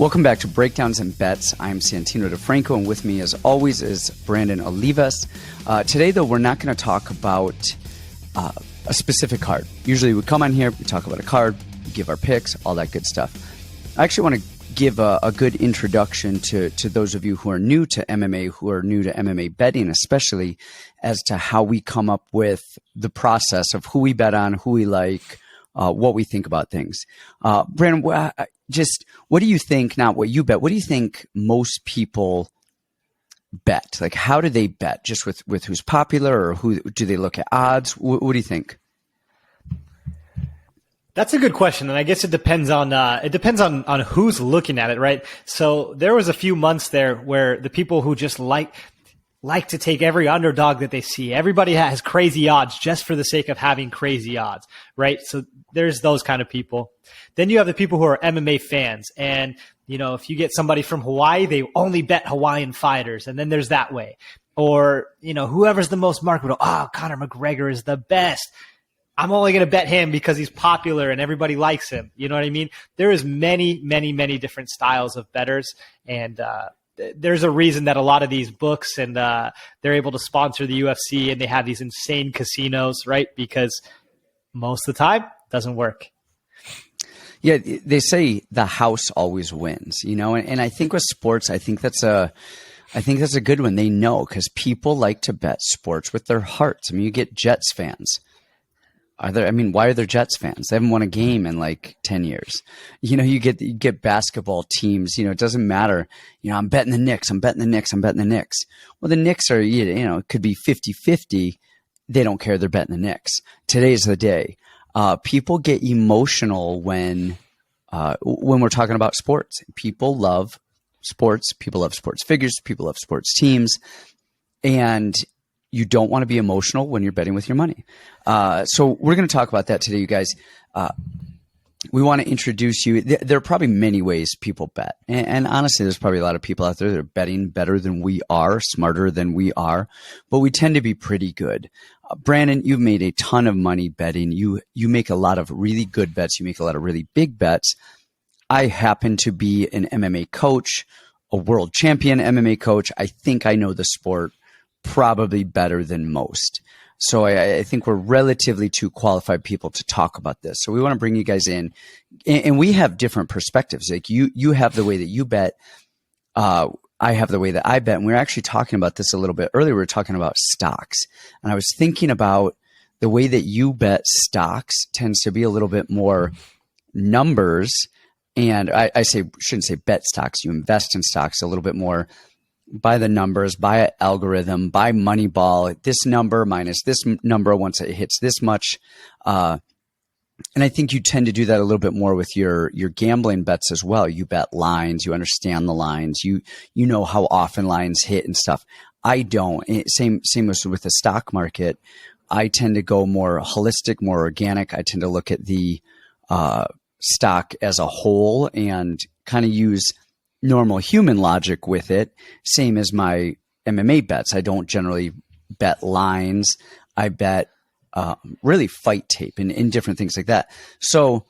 Welcome back to Breakdowns and Bets. I'm Santino DeFranco, and with me, as always, is Brandan Olivas. Today, though, we're not going to talk about a specific card. Usually, we come on here, we talk about a card, we give our picks, all that good stuff. I actually want to give a good introduction to those of you who are new to MMA, who are new to MMA betting, especially as to how we come up with the process of who we bet on, who we like, what we think about things. Brandon, what do you think, not what you bet, what do you think most people bet? Like, how do they bet? Just with who's popular, or who do they look at odds? What do you think? That's a good question, and I guess it depends on who's looking at it, right? So there was a few months there where the people who just like to take every underdog that they see. Everybody has crazy odds just for the sake of having crazy odds, right? So there's those kind of people. Then you have the people who are MMA fans, and if you get somebody from Hawaii, they only bet Hawaiian fighters, and then there's that way. Or whoever's the most marketable. Conor McGregor is the best. I'm only going to bet him because he's popular and everybody likes him. You know what I mean? There is many, many, many different styles of bettors, and there's a reason that a lot of these books and they're able to sponsor the UFC and they have these insane casinos, right? Because most of the time, it doesn't work. Yeah, they say the house always wins, and I think with sports, I think that's a good one. They know, because people like to bet sports with their hearts. I mean, you get Jets fans. Why are there Jets fans? They haven't won a game in like 10 years. You get basketball teams, it doesn't matter. I'm betting the Knicks. I'm betting the Knicks. Well, the Knicks are, it could be 50-50. They don't care. They're betting the Knicks. Today's the day. People get emotional when we're talking about sports. People love sports. People love sports figures. People love sports teams. And you don't want to be emotional when you're betting with your money. So we're going to talk about that today, you guys. We want to introduce you. There are probably many ways people bet. And honestly, there's probably a lot of people out there that are betting better than we are, smarter than we are, but we tend to be pretty good. Brandon, you've made a ton of money betting. You make a lot of really good bets. You make a lot of really big bets. I happen to be an MMA coach, a world champion MMA coach. I think I know the sport probably better than most. So I think we're relatively two qualified people to talk about this. So we want to bring you guys in, and we have different perspectives. Like you have the way that you bet. I have the way that I bet. And we were actually talking about this a little bit earlier. We were talking about stocks, and I was thinking about the way that you bet stocks tends to be a little bit more numbers. And I shouldn't say bet stocks. You invest in stocks a little bit more by the numbers, by an algorithm, by Moneyball, this number minus this number once it hits this much. And I think you tend to do that a little bit more with your gambling bets as well. You bet lines, you understand the lines, you know how often lines hit and stuff. I don't. Same with the stock market. I tend to go more holistic, more organic. I tend to look at the stock as a whole and kind of use normal human logic with it, same as my MMA bets. I don't generally bet lines. I bet really fight tape and different things like that. So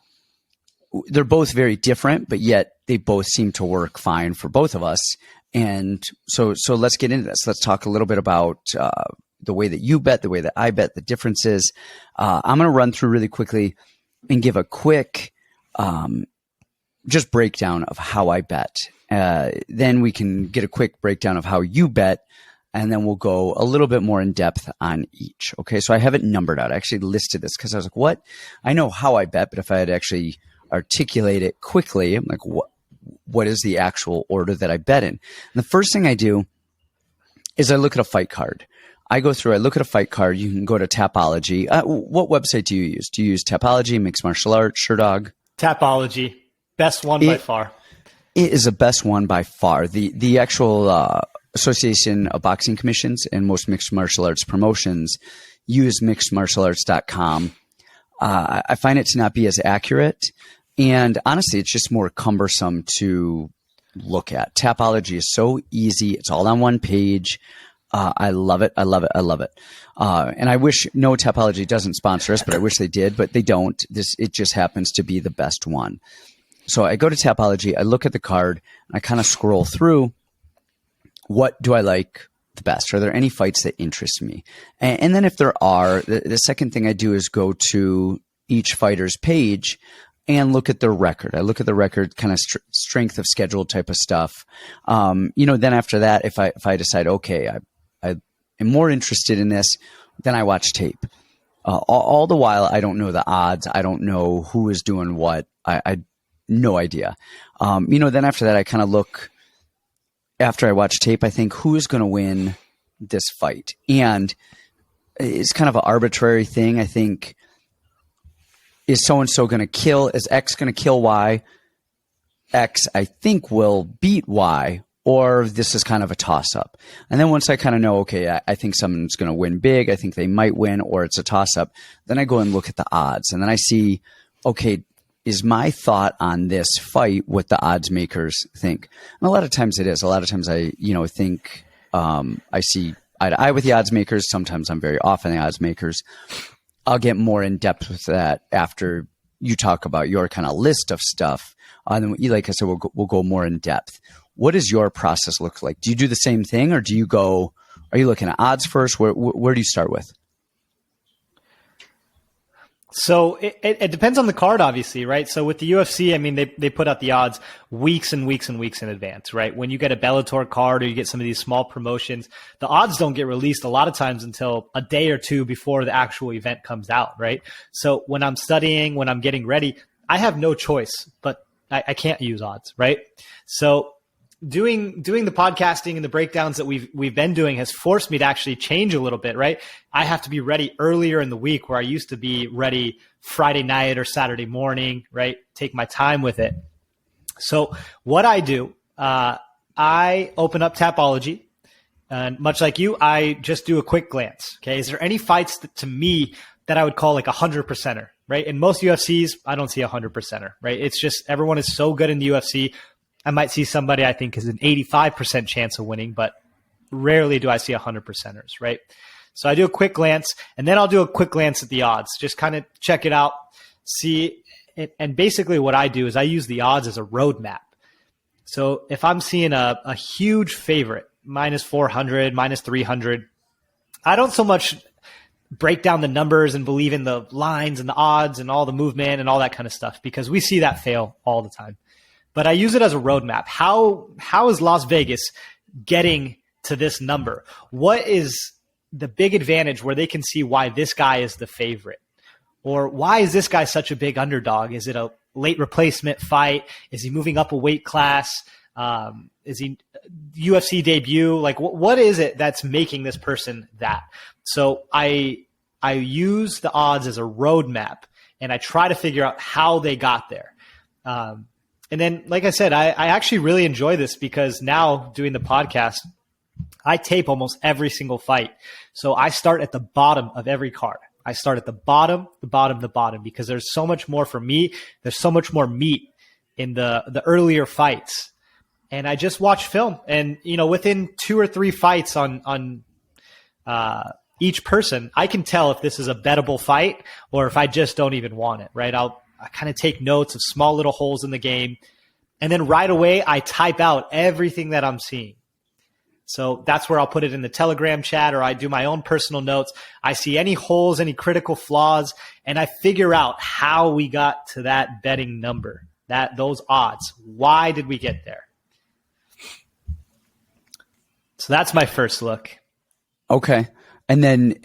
they're both very different, but yet they both seem to work fine for both of us. And so let's get into this. Let's talk a little bit about the way that you bet, the way that I bet, the differences. I'm going to run through really quickly and give a quick just breakdown of how I bet. Then we can get a quick breakdown of how you bet, and then we'll go a little bit more in depth on each. Okay, so I have it numbered out. I actually listed this because I was like, what? I know how I bet, but if I had to actually articulate it quickly, I'm like, what is the actual order that I bet in? And the first thing I do is I look at a fight card. I look at a fight card. You can go to Tapology. What website do you use? Do you use Tapology, Mixed Martial Arts, SureDog? Tapology. Best one by far. It is the best one by far. The actual Association of Boxing Commissions and most mixed martial arts promotions use mixedmartialarts.com. I find it to not be as accurate, and honestly, it's just more cumbersome to look at. Tapology is so easy. It's all on one page. I love it. And I wish Tapology doesn't sponsor us, but I wish they did, but they don't. It just happens to be the best one. So I go to Tapology, I look at the card, and I kind of scroll through. What do I like the best? Are there any fights that interest me? And then if there are, the second thing I do is go to each fighter's page and look at their record. I look at the record, kind of strength of schedule type of stuff. Then after that, if I decide, okay, I am more interested in this, then I watch tape. All the while, I don't know the odds. I don't know who is doing what. I no idea. Then after that, I kind of look. After I watch tape, I think, who is going to win this fight? And it's kind of an arbitrary thing. I think, is so-and-so going to kill? Is X going to kill Y? X, I think, will beat Y, or this is kind of a toss-up. And then once I kind of know, okay, I think someone's going to win big, I think they might win, or it's a toss-up, then I go and look at the odds. And then I see, okay, is my thought on this fight what the odds makers think? And a lot of times it is. A lot of times I, think I see eye to eye with the odds makers. Sometimes I'm very off on the odds makers. I'll get more in depth with that after you talk about your kind of list of stuff. And then, like I said, we'll go more in depth. What does your process look like? Do you do the same thing, or are you looking at odds first? Where do you start with? So it depends on the card, obviously, right? So with the UFC, I mean, they put out the odds weeks and weeks and weeks in advance, right? When you get a Bellator card or you get some of these small promotions, the odds don't get released a lot of times until a day or two before the actual event comes out, right? So when I'm studying, when I'm getting ready, I have no choice, but I can't use odds, right? So doing the podcasting and the breakdowns that we've been doing has forced me to actually change a little bit, right? I have to be ready earlier in the week, where I used to be ready Friday night or Saturday morning, right? Take my time with it. So what I do, I open up Tapology, and much like you, I just do a quick glance. Okay, is there any fights to me that I would call like 100%er, right? In most UFCs, I don't see 100%er, right? It's just everyone is so good in the UFC. I might see somebody I think is an 85% chance of winning, but rarely do I see 100%ers, right? So I do a quick glance, and then I'll do a quick glance at the odds, just kind of check it out, see it. And basically what I do is I use the odds as a roadmap. So if I'm seeing a huge favorite, minus 400, minus 300, I don't so much break down the numbers and believe in the lines and the odds and all the movement and all that kind of stuff, because we see that fail all the time. But I use it as a roadmap. How is Las Vegas getting to this number? What is the big advantage where they can see why this guy is the favorite? Or why is this guy such a big underdog? Is it a late replacement fight? Is he moving up a weight class? Is he UFC debut? Like, what is it that's making this person that? So I use the odds as a roadmap, and I try to figure out how they got there. And then, like I said, I actually really enjoy this, because now doing the podcast, I tape almost every single fight. So I start at the bottom of every card. I start at the bottom, because there's so much more for me. There's so much more meat in the earlier fights. And I just watch film, and, within 2 or 3 fights on each person, I can tell if this is a bettable fight or if I just don't even want it, right? I kind of take notes of small little holes in the game. And then right away, I type out everything that I'm seeing. So that's where I'll put it in the Telegram chat, or I do my own personal notes. I see any holes, any critical flaws, and I figure out how we got to that betting number, those odds. Why did we get there? So that's my first look. Okay. And then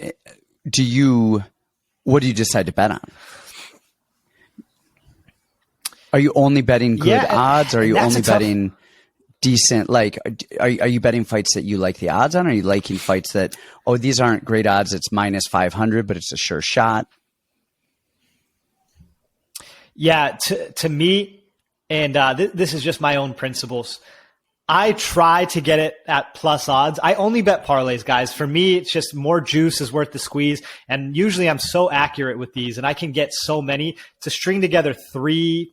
what do you decide to bet on? Are you only betting good odds? Or are you only betting decent? Like, are you betting fights that you like the odds on? Or are you liking fights that, these aren't great odds, it's minus 500, but it's a sure shot? Yeah, to me, and this is just my own principles, I try to get it at plus odds. I only bet parlays, guys. For me, it's just more juice is worth the squeeze. And usually I'm so accurate with these, and I can get so many to string together 3,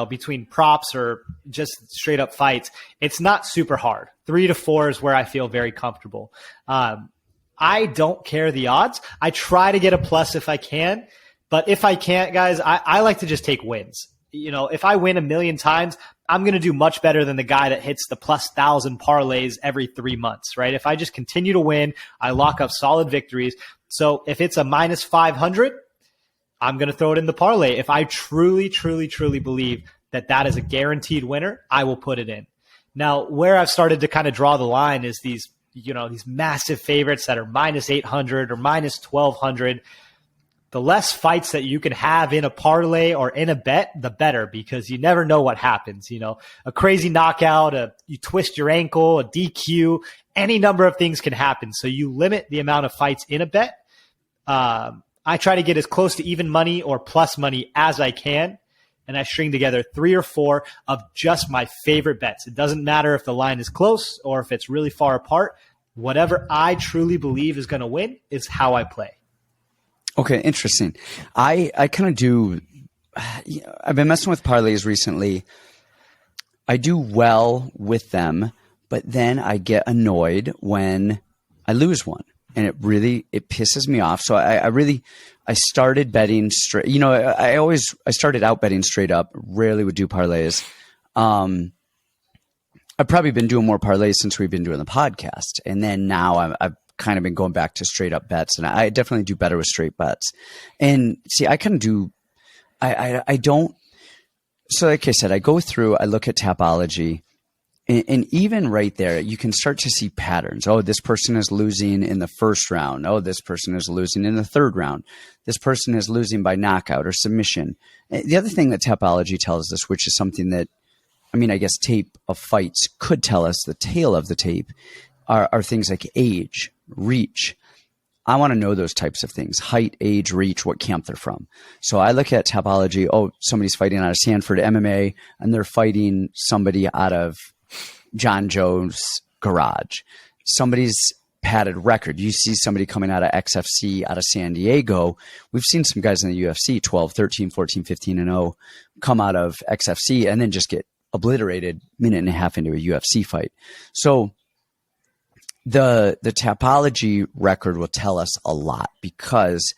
between props or just straight up fights. It's not super hard. 3 to 4 is where I feel very comfortable. I don't care the odds. I try to get a plus if I can, but if I can't, guys, I like to just take wins. if I win 1,000,000 times, I'm going to do much better than the guy that hits the plus 1,000 parlays every 3 months, right? If I just continue to win, I lock up solid victories. So if it's a minus 500, I'm going to throw it in the parlay. If I truly, truly, truly believe that is a guaranteed winner, I will put it in. Now, where I've started to kind of draw the line is these massive favorites that are minus 800 or minus 1,200. The less fights that you can have in a parlay or in a bet, the better, because you never know what happens. A crazy knockout, you twist your ankle, a DQ, any number of things can happen. So you limit the amount of fights in a bet. I try to get as close to even money or plus money as I can, and I string together 3 or 4 of just my favorite bets. It doesn't matter if the line is close or if it's really far apart. Whatever I truly believe is going to win is how I play. Okay, interesting. I kind of do. I've been messing with parlays recently. I do well with them, but then I get annoyed when I lose one, and it pisses me off. So I started betting straight. I started out betting straight up. Rarely would do parlays. I've probably been doing more parlays since we've been doing the podcast, and then now I've kind of been going back to straight up bets, and I definitely do better with straight bets. And see, I kind of do, I don't. So like I said, I go through, I look at Tapology, and even right there, you can start to see patterns. Oh, this person is losing in the first round. Oh, this person is losing in the third round. This person is losing by knockout or submission. The other thing that Tapology tells us, which is something that, I guess tape of fights could tell us, the tail of the tape, are things like age, reach. I want to know those types of things: height, age, reach, what camp they're from. So I look at Tapology. Oh, somebody's fighting out of Sanford MMA, and they're fighting somebody out of John Joe's garage. Somebody's padded record. You see somebody coming out of XFC out of San Diego. We've seen some guys in the UFC 12, 13, 14, 15 and 0 come out of XFC and then just get obliterated minute and a half into a UFC fight. So the Tapology record will tell us a lot, because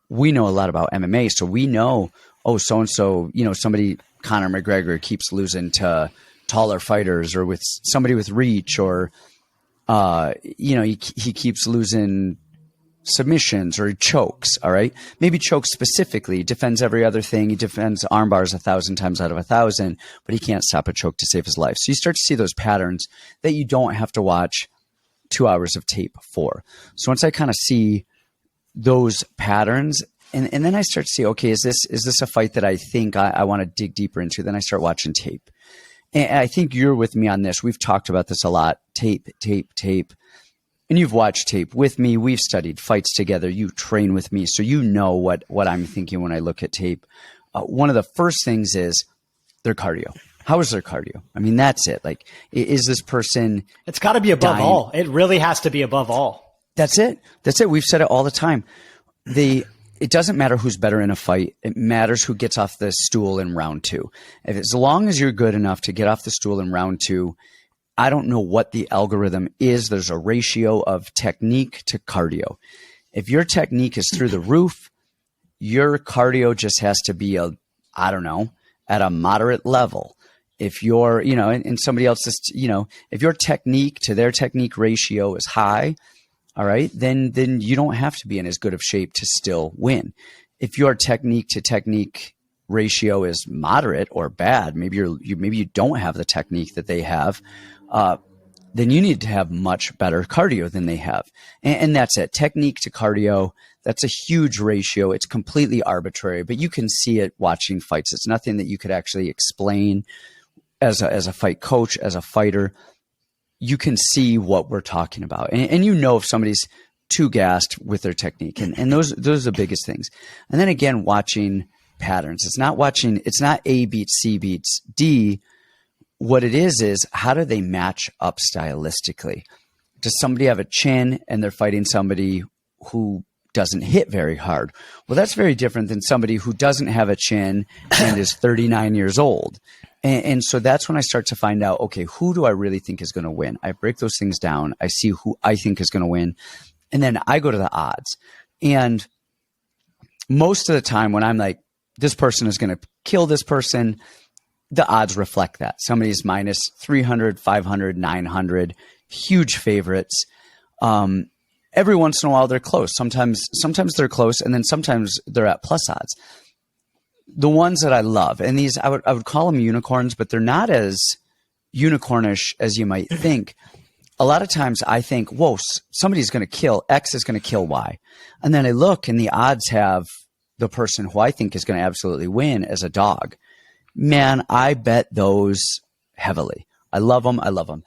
we know a lot about MMA. So we know, oh, so-and-so, somebody, Conor McGregor, keeps losing to taller fighters, or with somebody with reach, or, he keeps losing submissions, or he chokes. All right. Maybe chokes specifically. He defends every other thing. He defends arm bars 1,000 times out of 1,000, but he can't stop a choke to save his life. So you start to see those patterns that you don't have to watch 2 hours of tape for. So once I kind of see those patterns, and then I start to see, okay, is this a fight that I think I want to dig deeper into? Then I start watching tape. And I think you're with me on this. We've talked about this a lot. Tape. And you've watched tape with me. We've studied fights together. You train with me. So you know what I'm thinking when I look at tape. One of the first things is their cardio. How is their cardio? That's it. Like, is this person... It's got to be above all. It really has to be above all. That's it. We've said it all the time. It doesn't matter who's better in a fight. It matters who gets off the stool in round 2. As long as you're good enough to get off the stool in round 2, I don't know what the algorithm is. There's a ratio of technique to cardio. If your technique is through the roof, your cardio just has to be at a moderate level. If you're, and somebody else is, if your technique to their technique ratio is high, all right, then you don't have to be in as good of shape to still win. If your technique to technique ratio is moderate or bad, maybe you don't have the technique that they have, then you need to have much better cardio than they have. And that's it. Technique to cardio, that's a huge ratio. It's completely arbitrary, but you can see it watching fights. It's nothing that you could actually explain as a fight coach, as a fighter. You can see what we're talking about. And if somebody's too gassed with their technique. And those are the biggest things. And then again, watching patterns. It's not A beats C beats D. What it is how do they match up stylistically? Does somebody have a chin and they're fighting somebody who doesn't hit very hard? Well, that's very different than somebody who doesn't have a chin and is 39 years old. And so that's when I start to find out, okay, who do I really think is going to win? I break those things down. I see who I think is going to win. And then I go to the odds. And most of the time when I'm like this person is going to kill this person. The odds reflect that. Somebody's minus 300, 500, 900, huge favorites. Every once in a while they're close. Sometimes they're close, and then sometimes they're at plus odds. The ones that I love, and these I would call them unicorns, but they're not as unicornish as you might think. A lot of times I think, whoa, somebody's going to kill, X is going to kill Y. And then I look and the odds have the person who I think is going to absolutely win as a dog. Man, I bet those heavily. I love them. I love them.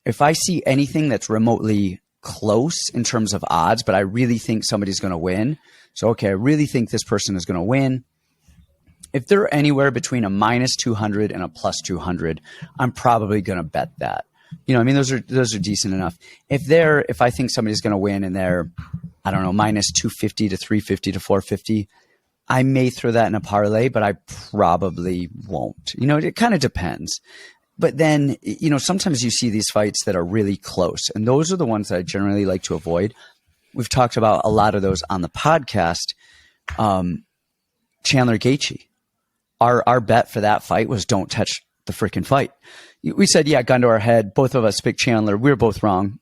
If I see anything that's remotely close in terms of odds, but I really think somebody's going to win. So, okay, I really think this person is going to win. If they're anywhere between a minus 200 and a plus 200, I'm probably going to bet that. You know, I mean, those are decent enough. If I think somebody's going to win and they're, I don't know, minus 250 to 350 to 450, I may throw that in a parlay, but I probably won't. You know, it kind of depends. But then, you know, sometimes you see these fights that are really close, and those are the ones that I generally like to avoid. We've talked about a lot of those on the podcast. Chandler Gaethje. Our bet for that fight was don't touch the freaking fight. We said, yeah, gun to our head. Both of us picked Chandler. We were both wrong.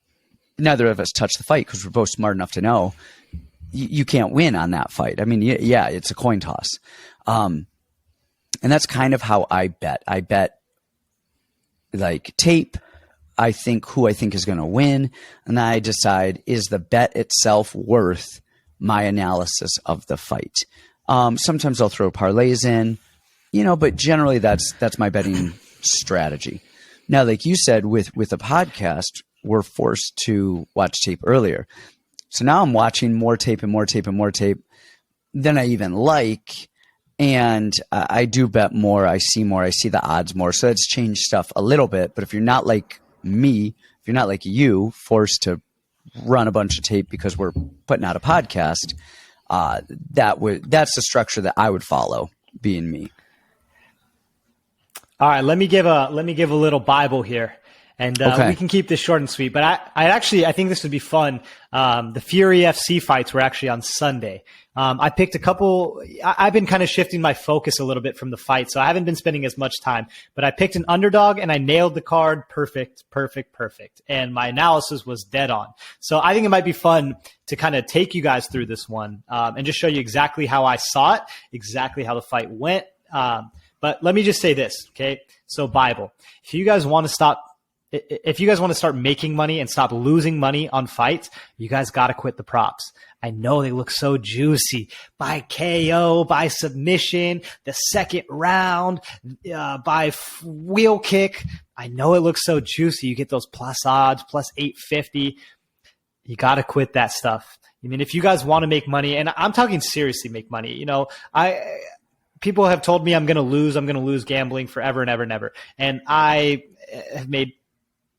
Neither of us touched the fight because we're both smart enough to know you can't win on that fight. I mean, yeah, it's a coin toss. And that's kind of how I bet. I bet like tape. I think who I think is going to win. And then I decide, is the bet itself worth my analysis of the fight? Sometimes I'll throw parlays in, you know, but generally that's my betting strategy. Now, like you said, with a podcast, we're forced to watch tape earlier. So now I'm watching more tape and more tape and more tape than I even like. And I do bet more. I see more. I see the odds more. So it's changed stuff a little bit. But if you're not like me, if you're not like you, forced to run a bunch of tape because we're putting out a podcast, that's the structure that I would follow, being me. All right, let me give a little Bible here, and Okay. we can keep this short and sweet. But I think this would be fun. The Fury FC fights were actually on Sunday. I picked a couple. I've been kind of shifting my focus a little bit from the fight, so I haven't been spending as much time. But I picked an underdog, and I nailed the card perfect. And my analysis was dead on. So I think it might be fun to kind of take you guys through this one and just show you exactly how I saw it, exactly how the fight went. But let me just say this, okay? So Bible, if you guys want to start making money and stop losing money on fights, you guys got to quit the props. I know they look so juicy. By KO, by submission, the second round, by wheel kick. I know it looks so juicy. You get those plus odds, plus 850. You got to quit that stuff. I mean, if you guys want to make money, and I'm talking seriously make money, you know, people have told me I'm going to lose gambling forever and ever and ever. And I have made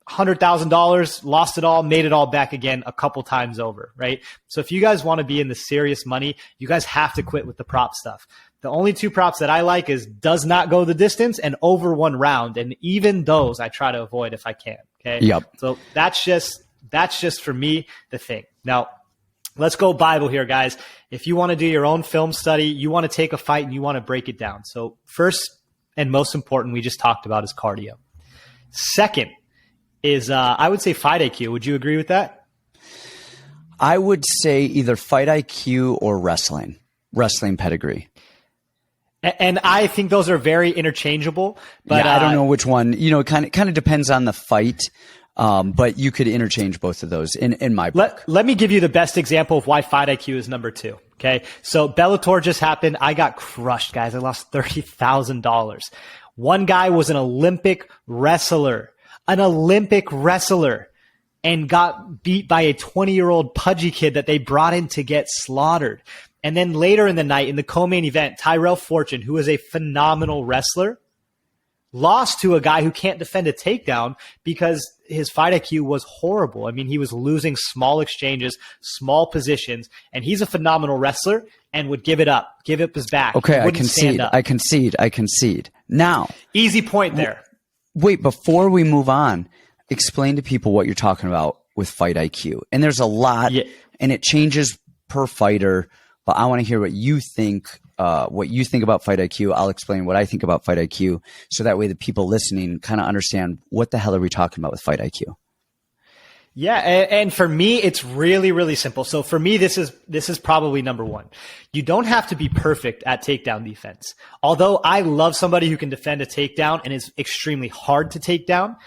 $100,000, lost it all, made it all back again a couple times over, right? So if you guys want to be in the serious money, you guys have to quit with the prop stuff. The only two props that I like is does not go the distance and over one round. And even those I try to avoid if I can. Okay. Yep. So that's just for me the thing. Now, let's go Bible here, guys. If you want to do your own film study, you want to take a fight and you want to break it down. So first and most important, we just talked about is cardio. Second is, I would say fight IQ. Would you agree with that? I would say either fight IQ or wrestling pedigree. And I think those are very interchangeable. But yeah, I don't know which one. You know, it kind of depends on the fight. But you could interchange both of those in my book. Let me give you the best example of why fight IQ is number 2. Okay. So Bellator just happened. I got crushed, guys. I lost $30,000. One guy was an Olympic wrestler, and got beat by a 20-year-old pudgy kid that they brought in to get slaughtered. And then later in the night, in the co-main event, Tyrell Fortune, who is a phenomenal wrestler, lost to a guy who can't defend a takedown because his fight IQ was horrible. I mean, he was losing small exchanges, small positions, and he's a phenomenal wrestler and would give up his back. Okay, I concede. Now, easy point there. Wait, before we move on, explain to people what you're talking about with fight IQ. And there's a lot, and it changes per fighter, but I want to hear what you think what you think about fight IQ. I'll explain what I think about fight IQ. So that way the people listening kind of understand what the hell are we talking about with fight IQ. Yeah. And for me, it's really, really simple. So for me, this is probably number one. You don't have to be perfect at takedown defense. Although I love somebody who can defend a takedown and is extremely hard to take down,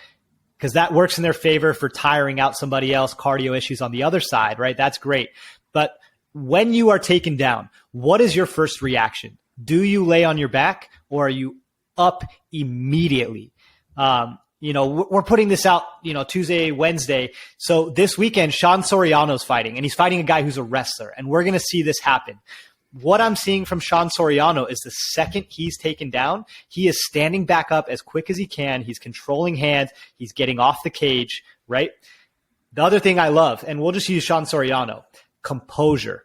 because that works in their favor for tiring out somebody else, cardio issues on the other side, right? That's great. But when you are taken down, what is your first reaction? Do you lay on your back or are you up immediately? We're putting this out, Tuesday, Wednesday. So this weekend, Sean Soriano's fighting, and he's fighting a guy who's a wrestler, and we're going to see this happen. What I'm seeing from Sean Soriano is the second he's taken down, he is standing back up as quick as he can. He's controlling hands. He's getting off the cage, right? The other thing I love, and we'll just use Sean Soriano, composure.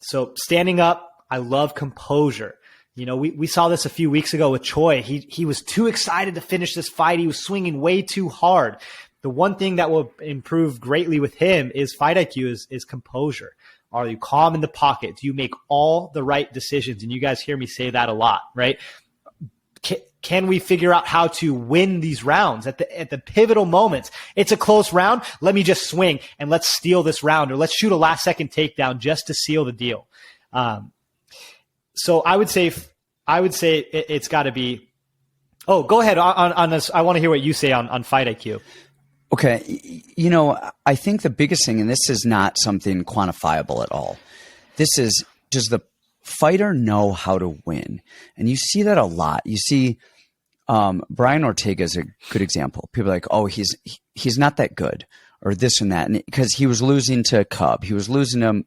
So standing up, I love composure. We saw this a few weeks ago with Choi. He was too excited to finish this fight. He was swinging way too hard. The one thing that will improve greatly with him is fight IQ is composure. Are you calm in the pocket? Do you make all the right decisions? And you guys hear me say that a lot, right? Can we figure out how to win these rounds at the pivotal moments? It's a close round. Let me just swing and let's steal this round, or let's shoot a last second takedown just to seal the deal. So I would say it's got to be. Oh, go ahead on this. I want to hear what you say on fight IQ. Okay. I think the biggest thing, and this is not something quantifiable at all. This is, does the fighter know how to win? And you see that a lot. You see, Brian Ortega is a good example. People are like, oh, he's not that good, or this and that. And because he was losing to Cub, he was losing to,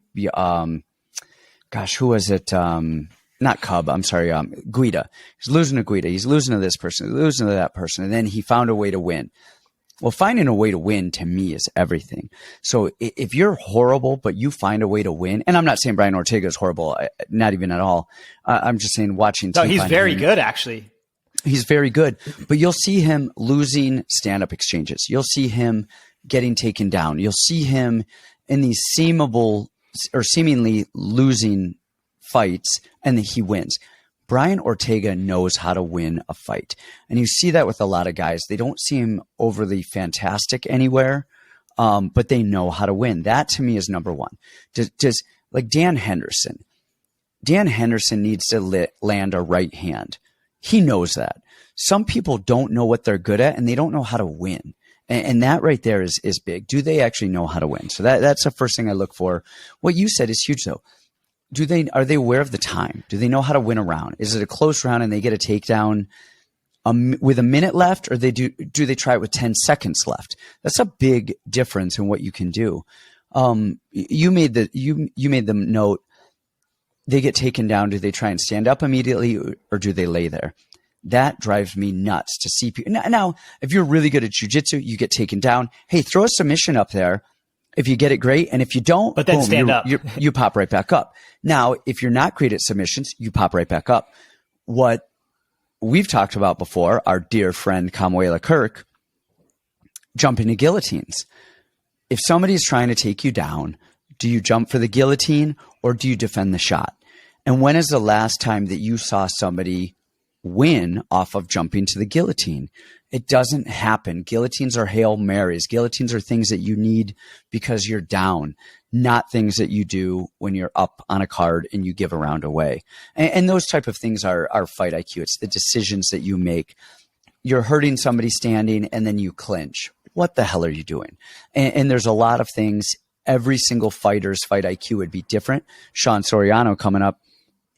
who was it? Not Cub. I'm sorry. Guida. He's losing to Guida. He's losing to this person, losing to that person. And then he found a way to win. Well, finding a way to win to me is everything. So if you're horrible, but you find a way to win, and I'm not saying Brian Ortega is horrible, not even at all. I'm just saying watching. No, he's very good, actually. He's very good, but you'll see him losing stand-up exchanges. You'll see him getting taken down. You'll see him in these seemingly losing fights, and he wins. Brian Ortega knows how to win a fight. And you see that with a lot of guys. They don't seem overly fantastic anywhere, but they know how to win. That to me is number one. Does like Dan Henderson. Dan Henderson needs to land a right hand. He knows that. Some people don't know what they're good at, and they don't know how to win. And that right there is big. Do they actually know how to win? So that's the first thing I look for. What you said is huge, though. Are they aware of the time? Do they know how to win a round? Is it a close round and they get a takedown with a minute left, or do they try it with 10 seconds left? That's a big difference in what you can do. You made them note they get taken down. Do they try and stand up immediately, or do they lay there? That drives me nuts to see people. Now, if you're really good at jiu-jitsu, you get taken down. Hey, throw a submission up there. If you get it, great. And if you don't, but then boom, stand up. You pop right back up. Now, if you're not great at submissions, you pop right back up. What we've talked about before, our dear friend Kamuela Kirk, jump into guillotines. If somebody's trying to take you down, do you jump for the guillotine or do you defend the shot? And when is the last time that you saw somebody win off of jumping to the guillotine? It doesn't happen. Guillotines are Hail Marys. Guillotines are things that you need because you're down, not things that you do when you're up on a card and you give a round away. And those type of things are fight IQ. It's the decisions that you make. You're hurting somebody standing and then you clinch. What the hell are you doing? And there's a lot of things. Every single fighter's fight IQ would be different. Sean Soriano coming up,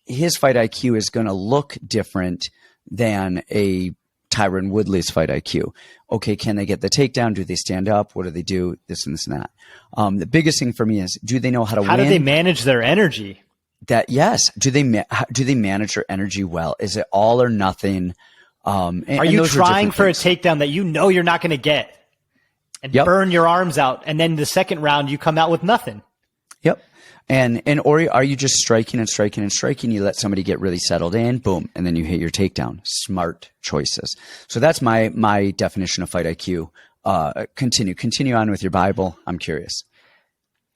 his fight IQ is going to look different than a Tyron Woodley's fight IQ. Okay, can they get the takedown? Do they stand up? What do they do? This and this and that. The biggest thing for me is, do they know how to win? How do they manage their energy? Yes. Do they manage their energy well? Is it all or nothing? Are you trying for a takedown that you know you're not going to get and burn your arms out, and then the second round you come out with nothing? Yep. Or are you just striking and striking and striking? You let somebody get really settled in, boom, and then you hit your takedown. Smart choices. So that's my definition of fight IQ. Continue on with your Bible. I'm curious.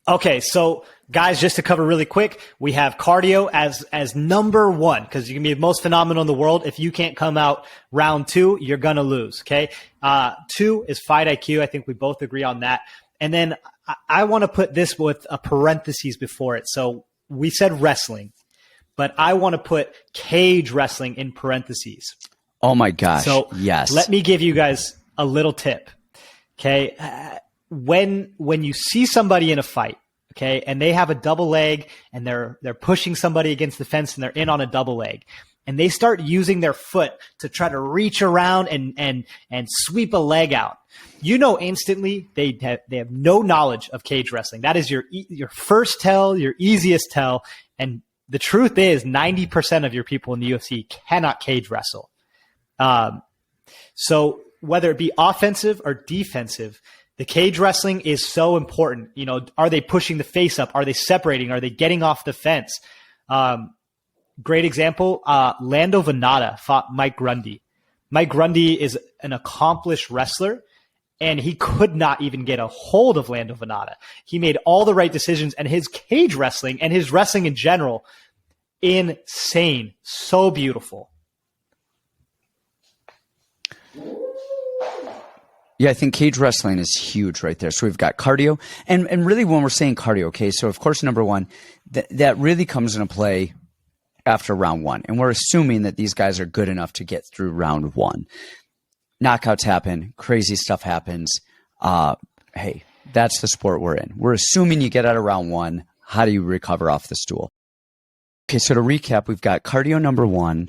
Okay, so guys, just to cover really quick, we have cardio as number one because you can be the most phenomenal in the world. If you can't come out round two, you're gonna lose. Okay, two is fight IQ. I think we both agree on that. And then I want to put this with a parentheses before it. So we said wrestling, but I want to put cage wrestling in parentheses. Oh my gosh! So yes, let me give you guys a little tip. Okay, when you see somebody in a fight, okay, and they have a double leg and they're pushing somebody against the fence and they're in on a double leg, and they start using their foot to try to reach around and sweep a leg out, you know instantly they have no knowledge of cage wrestling. That is your first tell, your easiest tell, and the truth is 90% of your people in the UFC cannot cage wrestle. So whether it be offensive or defensive, the cage wrestling is so important. You know, are they pushing the face up? Are they separating? Are they getting off the fence? Great example, Lando Venata fought Mike Grundy. Mike Grundy is an accomplished wrestler, and he could not even get a hold of Lando Venata. He made all the right decisions, and his cage wrestling and his wrestling in general, insane. So beautiful. Yeah, I think cage wrestling is huge right there. So we've got cardio. And really when we're saying cardio, okay, so of course, number one, that really comes into play after round one. And we're assuming that these guys are good enough to get through round one. Knockouts happen. Crazy stuff happens. Hey, that's the sport we're in. We're assuming you get out of round one. How do you recover off the stool? Okay, so to recap, we've got cardio number one.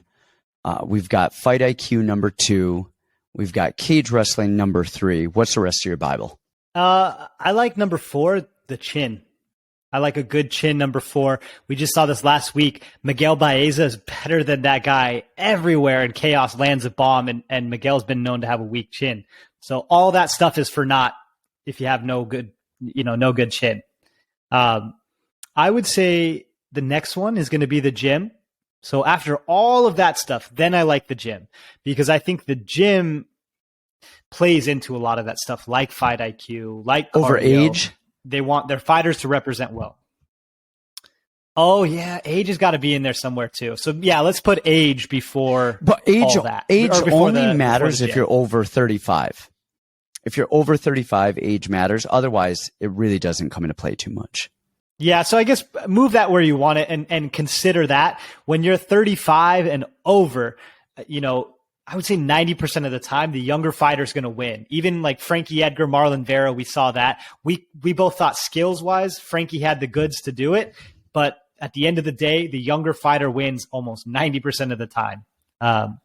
We've got fight IQ number two. We've got cage wrestling number three. What's the rest of your Bible? I like number four, the chin. I like a good chin, number four. We just saw this last week. Miguel Baeza is better than that guy everywhere, and Chaos lands a bomb, and Miguel's been known to have a weak chin. So all that stuff is for naught if you have no good chin. I would say the next one is going to be the gym. So after all of that stuff, then I like the gym because I think the gym plays into a lot of that stuff, like fight IQ, like over cardio. Age. They want their fighters to represent well. Oh yeah, age has got to be in there somewhere too. So yeah, let's put age before. But age, all that. age only matters if if you're over 35. If you're over 35, age matters. Otherwise, it really doesn't come into play too much. Yeah, so I guess move that where you want it and consider that when you're 35 and over, I would say 90% of the time, the younger fighter's going to win. Even like Frankie Edgar, Marlon Vera, we saw that. We both thought skills-wise, Frankie had the goods to do it. But at the end of the day, the younger fighter wins almost 90% of the time. And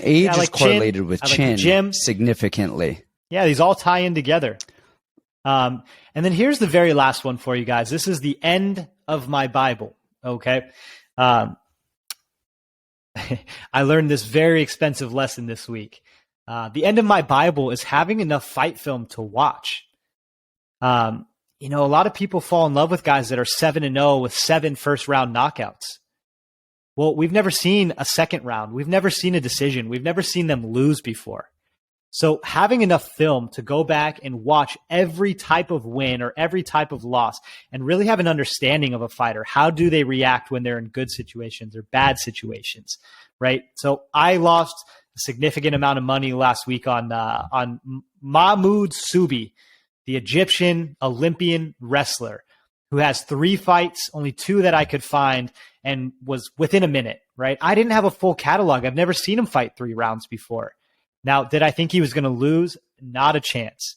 age is correlated with chin significantly. Yeah, these all tie in together. And then here's the very last one for you guys. This is the end of my Bible, okay? I learned this very expensive lesson this week. The end of my Bible is having enough fight film to watch. A lot of people fall in love with guys that are 7-0 with 7 first-round knockouts. Well, we've never seen a second round. We've never seen a decision. We've never seen them lose before. So having enough film to go back and watch every type of win or every type of loss and really have an understanding of a fighter. How do they react when they're in good situations or bad situations, right? So I lost a significant amount of money last week on Mahmoud Subi, the Egyptian Olympian wrestler who has 3 fights, only 2 that I could find, and was within a minute, right? I didn't have a full catalog. I've never seen him fight 3 rounds before. Now, did I think he was going to lose? Not a chance.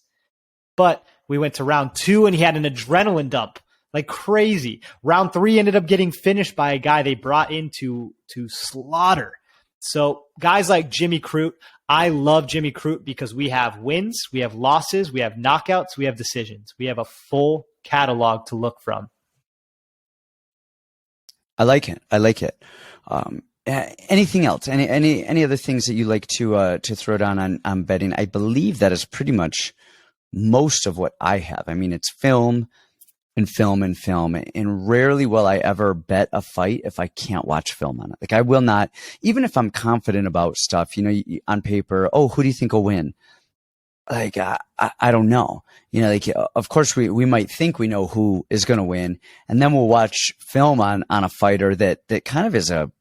But we went to round 2 and he had an adrenaline dump like crazy. Round 3 ended up getting finished by a guy they brought in to slaughter. So guys like Jimmy Crute, I love Jimmy Crute because we have wins, we have losses, we have knockouts, we have decisions. We have a full catalog to look from. I like it. Anything else? Any other things that you like to throw down on betting? I believe that is pretty much most of what I have. I mean, it's film and film and film, and rarely will I ever bet a fight if I can't watch film on it. Like I will not, even if I'm confident about stuff, on paper. Oh, who do you think will win? like, I don't know. You know, like, of course we might think we know who is going to win, and then we'll watch film on a fighter that kind of is a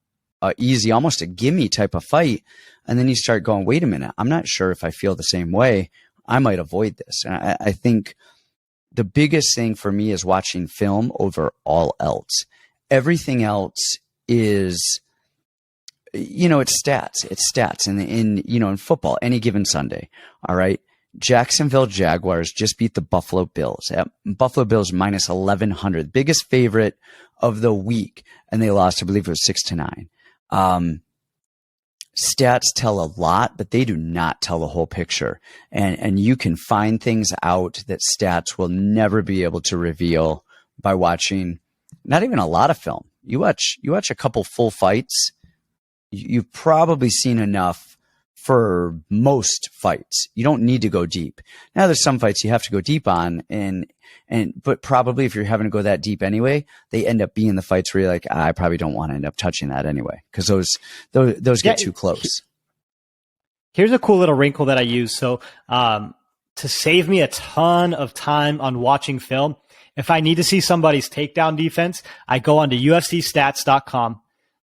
easy, almost a gimme type of fight. And then you start going, wait a minute, I'm not sure if I feel the same way. I might avoid this. And I think the biggest thing for me is watching film over all else. Everything else is, you know, it's stats. It's stats. And in football, any given Sunday, all right, Jacksonville Jaguars just beat the Buffalo Bills. Buffalo Bills minus 1,100, biggest favorite of the week. And they lost, I believe it was 6-9. Stats tell a lot, but they do not tell the whole picture. And you can find things out that stats will never be able to reveal by watching not even a lot of film. You watch a couple full fights, you've probably seen enough for most fights. You don't need to go deep. Now there's some fights you have to go deep on, but probably if you're having to go that deep anyway, they end up being the fights where you're like, I probably don't want to end up touching that anyway, because those get too close. Here's a cool little wrinkle that I use. So to save me a ton of time on watching film, if I need to see somebody's takedown defense, I go onto UFCstats.com.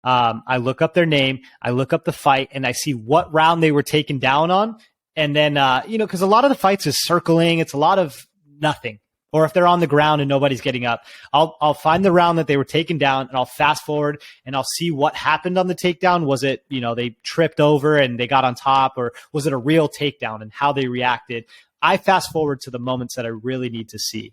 I look up their name, I look up the fight, and I see what round they were taken down on. And then, because a lot of the fights is circling, it's a lot of nothing. Or if they're on the ground and nobody's getting up, I'll find the round that they were taken down, and I'll fast forward and I'll see what happened on the takedown. Was it, they tripped over and they got on top, or was it a real takedown, and how they reacted? I fast forward to the moments that I really need to see.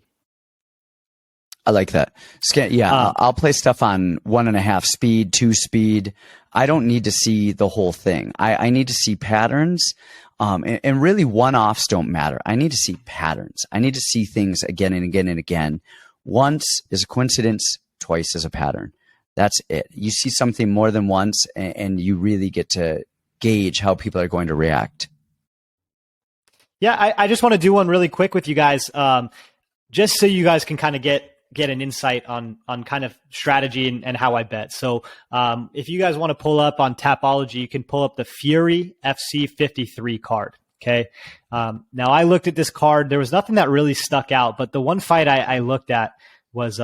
I like that. Yeah, I'll play stuff on 1.5 speed, 2 speed. I don't need to see the whole thing. I need to see patterns. And really one-offs don't matter. I need to see patterns. I need to see things again and again and again. Once is a coincidence, twice is a pattern. That's it. You see something more than once, and you really get to gauge how people are going to react. Yeah, I just want to do one really quick with you guys, just so you guys can kind of get an insight on kind of strategy and how I bet. So if you guys want to pull up on Tapology, you can pull up the Fury FC 53 card. Okay. Now I looked at this card. There was nothing that really stuck out, but the one fight I looked at was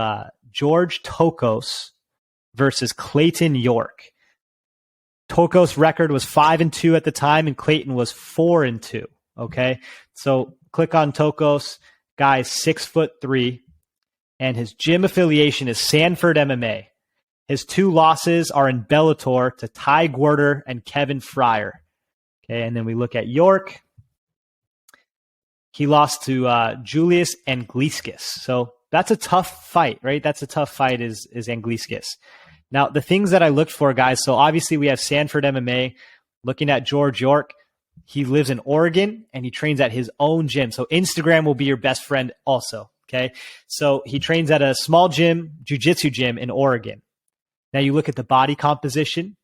George Tokos versus Clayton York. Tokos' record was 5-2 at the time, and Clayton was 4-2. Okay. So click on Tokos. Guy's 6'3". And his gym affiliation is Sanford MMA. His 2 losses are in Bellator to Ty Gwerder and Kevin Fryer. Okay, and then we look at York. He lost to Julius Angliskis. So that's a tough fight, right? That's a tough fight is Angliskis. Now, the things that I looked for, guys, so obviously we have Sanford MMA. Looking at George York, he lives in Oregon, and he trains at his own gym. So Instagram will be your best friend also. Okay, so he trains at a small gym, jiu-jitsu gym in Oregon. Now you look at the body composition.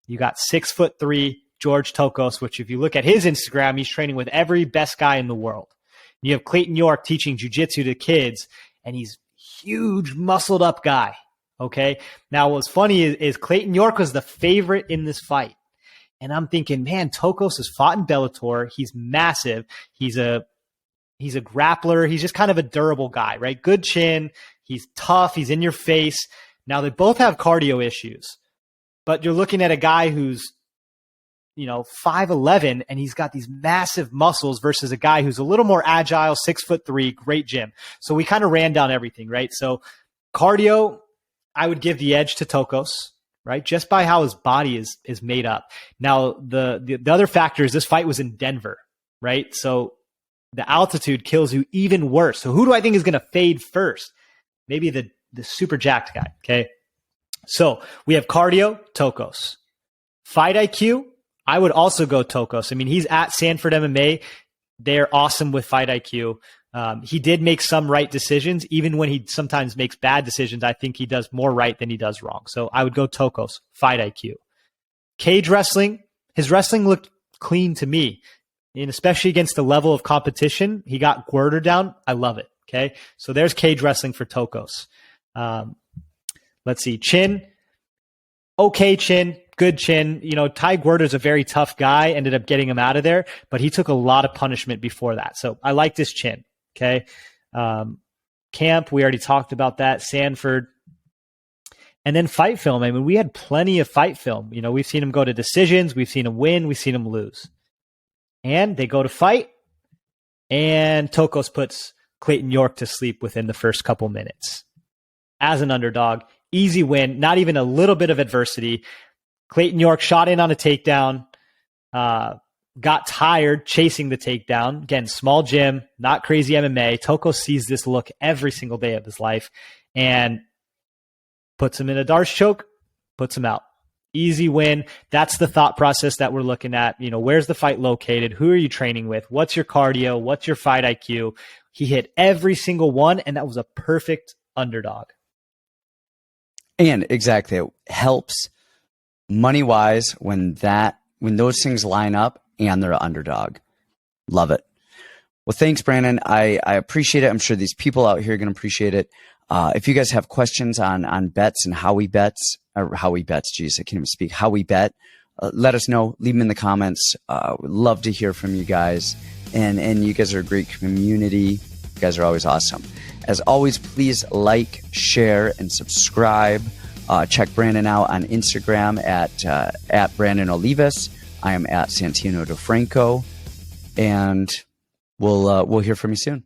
You got 6'3" George Tokos, which if you look at his Instagram, he's training with every best guy in the world. You have Clayton York teaching jiu-jitsu to kids, and he's huge, muscled up guy. Okay, now what's funny is Clayton York was the favorite in this fight. And I'm thinking, man, Tokos has fought in Bellator. He's massive. He's a grappler. He's just kind of a durable guy, right? Good chin. He's tough. He's in your face. Now, they both have cardio issues, but you're looking at a guy who's, 5'11", and he's got these massive muscles versus a guy who's a little more agile, 6'3", great gym. So we kind of ran down everything, right? So cardio, I would give the edge to Tokos, right? Just by how his body is made up. Now, the other factor is this fight was in Denver, right? So the altitude kills you even worse. So who do I think is going to fade first? Maybe the super jacked guy, okay? So we have cardio, Tokos. Fight IQ, I would also go Tokos. I mean, he's at Sanford MMA. They're awesome with fight IQ. He did make some right decisions. Even when he sometimes makes bad decisions, I think he does more right than he does wrong. So I would go Tokos, fight IQ. Cage wrestling, his wrestling looked clean to me. And especially against the level of competition, he got Gwerder down. I love it. Okay. So there's cage wrestling for Tokos. Let's see. Chin. Okay, chin. good chin. You know, Ty Guerta's a very tough guy, ended up getting him out of there, but he took a lot of punishment before that. So I like this chin. Okay. Camp, we already talked about that. Sanford. And then fight film. I mean, we had plenty of fight film. You know, we've seen him go to decisions. We've seen him win. We've seen him lose. And they go to fight. And Tokos puts Clayton York to sleep within the first couple minutes. As an underdog, easy win, not even a little bit of adversity. Clayton York shot in on a takedown, got tired chasing the takedown. Again, small gym, not crazy MMA. Tokos sees this look every single day of his life and puts him in a Darce choke, puts him out. Easy win. That's the thought process that we're looking at. You know, where's the fight located? Who are you training with? What's your cardio? What's your fight IQ? He hit every single one, and that was a perfect underdog. And exactly, it helps money-wise when those things line up and they're an underdog. Love it. Well, thanks, Brandon. I appreciate it. I'm sure these people out here are going to appreciate it. If you guys have questions on bets and how we bet, geez, I can't even speak, how we bet, let us know. Leave them in the comments. We'd love to hear from you guys. And you guys are a great community. You guys are always awesome. As always, please like, share, and subscribe. Check Brandon out on Instagram at Brandan Olivas. I am at Santino DeFranco. And we'll hear from you soon.